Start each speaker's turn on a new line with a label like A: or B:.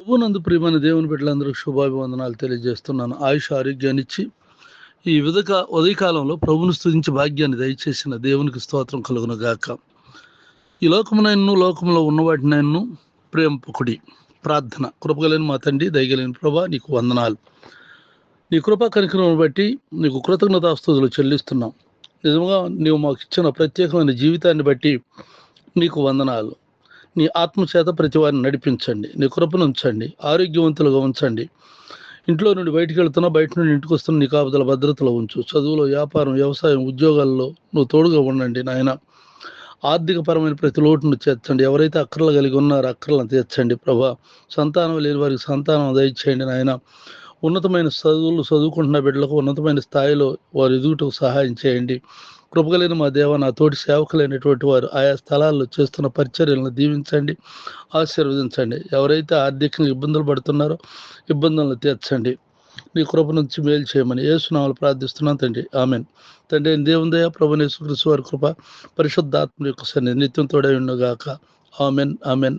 A: ప్రభునందు ప్రియమైన దేవుని బిడ్డలందరికీ శుభాభివందనాలు తెలియజేస్తున్నాను. ఆయుష ఆరోగ్యాన్నిచ్చి ఈ ఉదయకాలంలో ప్రభుని స్తుతించి భాగ్యాన్ని దయచేసిన దేవునికి స్తోత్రం కలుగును గాక. ఈ లోకంలో ఉన్న వాటినైనా ప్రేమపుకుడి. ప్రార్థన. కృపగలిగిన మా తండ్రి, దయగలిగిన ప్రభా, నీకు వందనాలు. నీ కృపా కనికరం బట్టి నీకు కృతజ్ఞతాస్తుతులు చెల్లిస్తున్నాం. నిజంగా నీవు మాకు ఇచ్చిన ప్రత్యేకమైన జీవితాన్ని బట్టి నీకు వందనాలు. నీ ఆత్మచేత ప్రతి వారిని నడిపించండి. నీ కృపను ఉంచండి. ఆరోగ్యవంతులుగా ఉంచండి. ఇంట్లో నుండి బయటికి వెళ్తున్నా, బయట నుండి ఇంటికి వస్తున్న నీ కాపుదల భద్రతలో ఉంచు. చదువులో, వ్యాపారం, వ్యవసాయం, ఉద్యోగాల్లో నువ్వు తోడుగా ఉండండి నాయన. ఆర్థికపరమైన ప్రతి లోటును తీర్చండి. ఎవరైతే అక్కర్లు కలిగి ఉన్నారో అక్కర్లను తీర్చండి ప్రభా. సంతానం లేని వారికి సంతానం దయచేయండి నాయన. ఉన్నతమైన చదువులు చదువుకుంటున్న బిడ్డలకు ఉన్నతమైన స్థాయిలో వారు ఎదుగుటకు సహాయం చేయండి. కృపగలిగిన మా దేవ, నా తోటి సేవకులైనటువంటి వారు ఆయా స్థలాల్లో చేస్తున్న పరిచర్యలను దీవించండి, ఆశీర్వదించండి. ఎవరైతే ఆర్థికంగా ఇబ్బందులు పడుతున్నారో ఇబ్బందులను తీర్చండి. నీ కృప నుంచి మేలు చేయమని యేసునామములో ప్రార్థిస్తున్నాను తండ్రి, ఆమెన్. తండ్రి దేవుని దయ, ప్రభువైన యేసుక్రీస్తు వారి కృప, పరిశుద్ధాత్మ యొక్క సన్నిధి నిత్యం తోడై ఉండుగాక. Amen, amen.